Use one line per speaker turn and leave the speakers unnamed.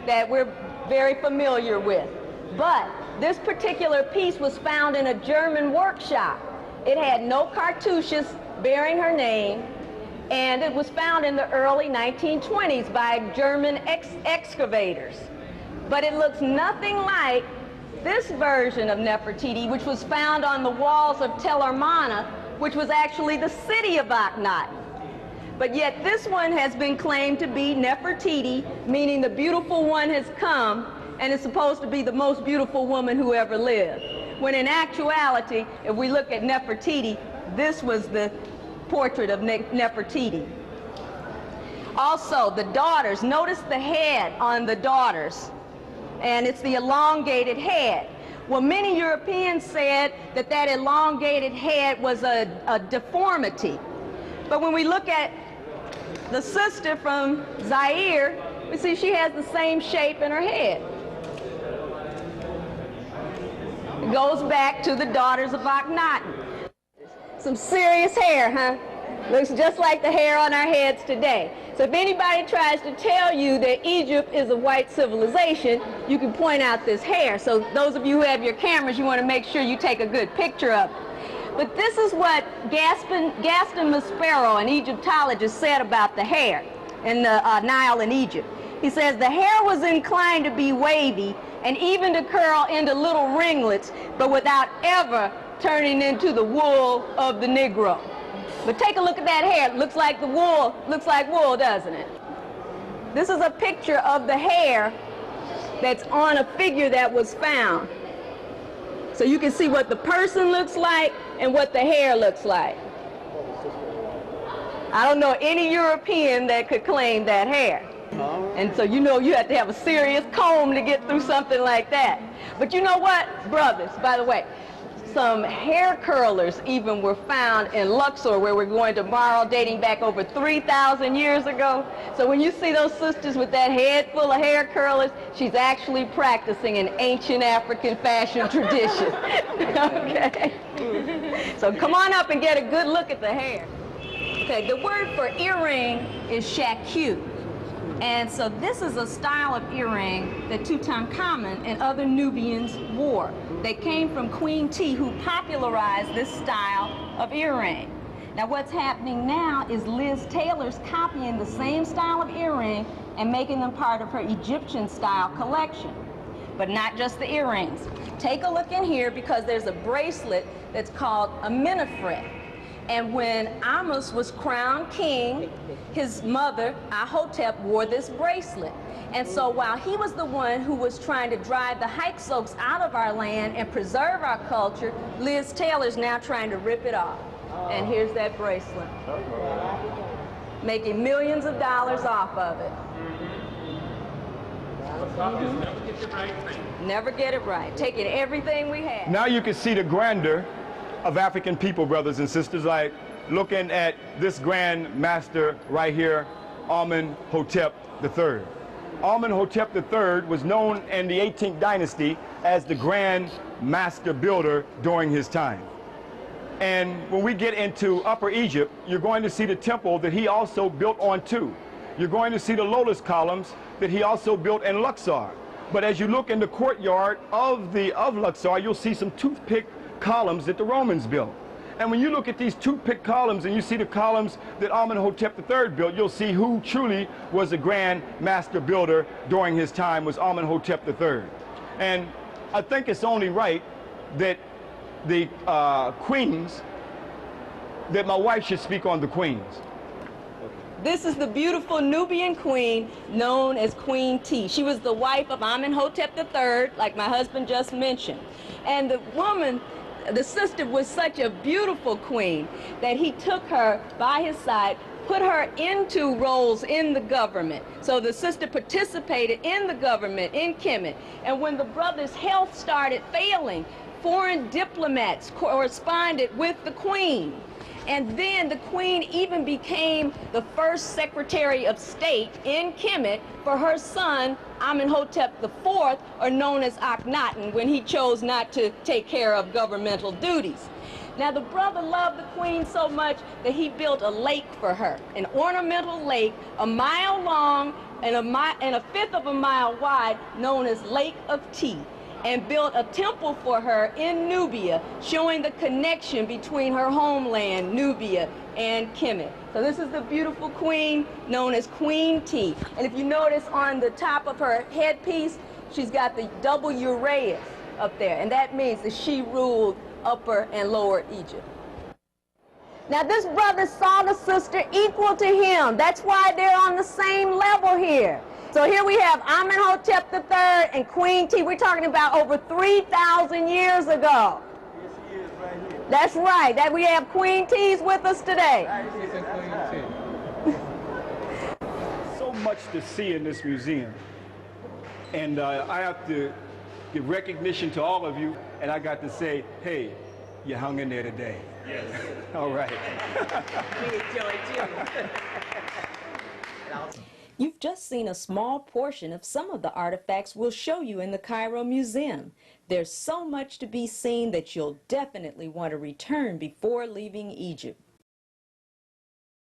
that we're very familiar with. But this particular piece was found in a German workshop. It had no cartouches bearing her name, and it was found in the early 1920s by German excavators. But it looks nothing like this version of Nefertiti, which was found on the walls of Tel Armana, which was actually the city of Akhenaten. But yet this one has been claimed to be Nefertiti, meaning the beautiful one has come, and is supposed to be the most beautiful woman who ever lived. When in actuality, if we look at Nefertiti, this was the portrait of Nefertiti. Also, the daughters, notice the head on the daughters, and it's the elongated head. Well, many Europeans said that that elongated head was a deformity. But when we look at the sister from Zaire, we see she has the same shape in her head. It goes back to the daughters of Akhenaten. Some serious hair, huh? Looks just like the hair on our heads today. So if anybody tries to tell you that Egypt is a white civilization, you can point out this hair. So those of you who have your cameras, you want to make sure you take a good picture of it. But this is what Gaston Maspero, an Egyptologist, said about the hair in the Nile in Egypt. He says, the hair was inclined to be wavy and even to curl into little ringlets, but without ever turning into the wool of the Negro. But take a look at that hair. It looks like the wool, looks like wool, doesn't it? This is a picture of the hair that's on a figure that was found. So you can see what the person looks like and what the hair looks like. I don't know any European that could claim that hair. And so you know you have to have a serious comb to get through something like that. But you know what, brothers, by the way, some hair curlers even were found in Luxor, where we're going tomorrow, dating back over 3,000 years ago. So when you see those sisters with that head full of hair curlers, she's actually practicing an ancient African fashion tradition. Okay? So come on up and get a good look at the hair. Okay, the word for earring is shaku. And so this is a style of earring that Tutankhamun and other Nubians wore. They came from Queen T, who popularized this style of earring. Now what's happening now is Liz Taylor's copying the same style of earring and making them part of her Egyptian style collection. But not just the earrings. Take a look in here, because there's a bracelet that's called a minifret. And when Amos was crowned king, his mother, Ahotep, wore this bracelet. And so while he was the one who was trying to drive the Hyksos out of our land and preserve our culture, Liz Taylor's now trying to rip it off. And here's that bracelet, making millions of dollars off of it.
Never get it right.
Never get it right. Taking everything we have.
Now you can see the grandeur of African people, brothers and sisters, like looking at this grand master right here, Amenhotep III. Amenhotep III was known in the 18th dynasty as the grand master builder during his time. And when we get into Upper Egypt, you're going to see the temple that he also built on too. You're going to see the lotus columns that he also built in Luxor. But as you look in the courtyard of Luxor, you'll see some toothpick columns that the Romans built. And when you look at these toothpick columns and you see the columns that Amenhotep III built, you'll see who truly was the grand master builder during his time was Amenhotep III. And I think it's only right that the queens, that my wife should speak on the queens.
This is the beautiful Nubian queen known as Queen T. She was the wife of Amenhotep III, like my husband just mentioned. And the woman, the sister, was such a beautiful queen that he took her by his side, put her into roles in the government. So the sister participated in the government in Kemet. And when the brother's health started failing, foreign diplomats corresponded with the queen. And then the queen even became the first Secretary of State in Kemet for her son, Amenhotep IV, or known as Akhenaten, when he chose not to take care of governmental duties. Now, the brother loved the queen so much that he built a lake for her, an ornamental lake, 1 mile long and a fifth of a mile wide, known as Lake of Tea, and built a temple for her in Nubia, showing the connection between her homeland, Nubia, and Kemet. So this is the beautiful queen known as Queen T. And if you notice on the top of her headpiece, she's got the double uraeus up there, and that means that she ruled Upper and Lower Egypt. Now this brother saw the sister equal to him. That's why they're on the same level here. So here we have Amenhotep III and Queen T. We're talking about over 3,000 years ago.
Here she is right here.
That's right. That we have Queen T's with us today.
So much to see in this museum. And I have to give recognition to all of you, and I got to say, hey, you hung in there today.
Yes.
All right.
We enjoyed you.
You've just seen a small portion of some of the artifacts we'll show you in the Cairo Museum. There's so much to be seen that you'll definitely want to return before leaving Egypt.